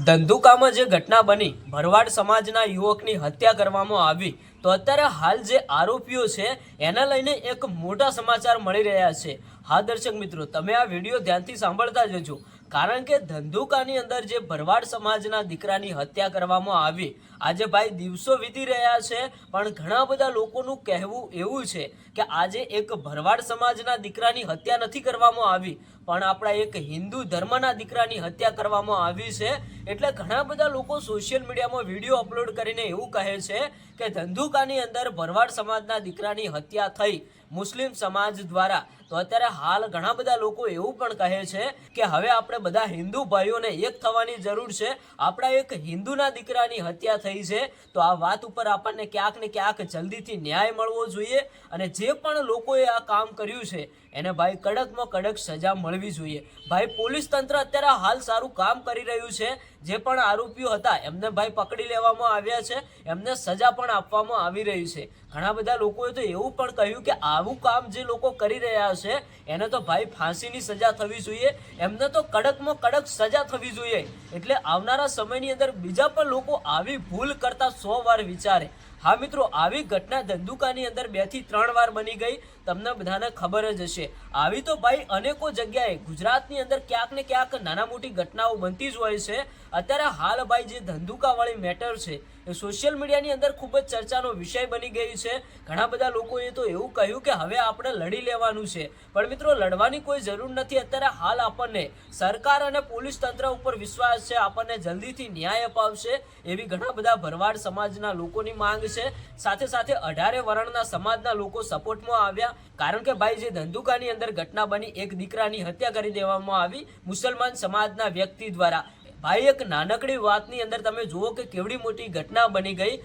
ધંધુકામાં જે ઘટના બની, ભરવાડ સમાજના યુવકની હત્યા કરવામાં આવી, તો અત્યારે હાલ જે આરોપીઓ છે એને લઈને એક મોટા સમાચાર મળી રહ્યા છે। હા દર્શક મિત્રો, તમે આ વિડીયો ધ્યાનથી સાંભળતા જજો, કારણ કે ધંધુકાની અંદર જે ભરવાડ સમાજના દીકરાની હત્યા કરવામાં આવી, આજે ભાઈ દિવસો વીતી રહ્યા છે, પણ ઘણા બધા લોકોનું કહેવું એવું છે કે આજે એક ભરવાડ સમાજના દીકરાની હત્યા નથી કરવામાં આવી, પણ આપણા એક હિન્દુ ધર્મના દીકરાની હત્યા કરવામાં આવી છે। એટલે ઘણા બધા લોકો સોશિયલ મીડિયામાં વિડીયો અપલોડ કરીને એવું કહે છે કે ધંધુકાની અંદર ભરવાડ સમાજના દીકરાની હત્યા થઈ મુસ્લિમ સમાજ દ્વારા। તો અત્યારે હાલ ઘણા બધા લોકો એવું પણ કહે છે કે હવે આપણે બધા હિન્દુ ભાઈઓને એક થવાની જરૂર છે, આપણા એક હિન્દુના દીકરાની હત્યા થઈ છે, તો આ વાત ઉપર આપણને ક્યાંક ને ક્યાંક જલ્દીથી ન્યાય મળવો જોઈએ, અને જે પણ લોકોએ આ કામ કર્યું છે એને ભાઈ કડકમાં કડક સજા મળવી જોઈએ। ભાઈ પોલીસ તંત્ર અત્યારે હાલ સારું કામ કરી રહ્યું છે, જે પણ આરોપીઓ હતા એમને ભાઈ પકડી લેવામાં આવ્યા છે, એમને સજા પણ આપવામાં આવી રહી છે। ઘણા બધા લોકોએ તો એવું પણ કહ્યું કે આવું કામ જે લોકો કરી રહ્યા છે એને તો ભાઈ ફાંસીની સજા થવી જોઈએ, એમને તો કડકમાં કડક સજા થવી જોઈએ, એટલે આવનારા સમયની અંદર બીજા પણ લોકો આવી ભૂલ કરતા 100 વાર વિચારે। હા મિત્રો, આવી ઘટના ધંધુકાની અંદર 2 થી 3 વાર બની ગઈ, તમને બધાને ખબર જ હશે। આવી તો ભાઈ અનેકો જગ્યાએ ગુજરાતની અંદર ક્યાંક ને ક્યાંક નાના મોટી ઘટનાઓ બનતી જ હોય છે। અત્યારે હાલ ભાઈ જે ધંધુકા વાળી મેટર છે એ સોશિયલ મીડિયાની અંદર ખૂબ જ ચર્ચાનો વિષય બની ગઈ છે। ઘણા બધા લોકોએ તો એવું કહ્યું કે હવે આપણે લડી લેવાનું છે, પણ મિત્રો લડવાની કોઈ જરૂર નથી। અત્યારે હાલ આપણને સરકાર અને પોલીસ તંત્ર ઉપર વિશ્વાસ છે, આપણને જલ્દીથી ન્યાય અપાવશે એવી ઘણા બધા ભરવાડ સમાજના લોકોની માંગ છે। સાથે સાથે 18 વર્ણના સમાજના લોકો સપોર્ટમાં આવ્યા, કારણ કે ભાઈ જે ધંધુકાની અંદર ઘટના બની, એક દીકરાની હત્યા કરી દેવામાં આવી મુસલમાન સમાજના વ્યક્તિ દ્વારા। ભાઈ એક નાનકડી વાતની અંદર તમે જુઓ કે કેવડી મોટી ઘટના બની ગઈ।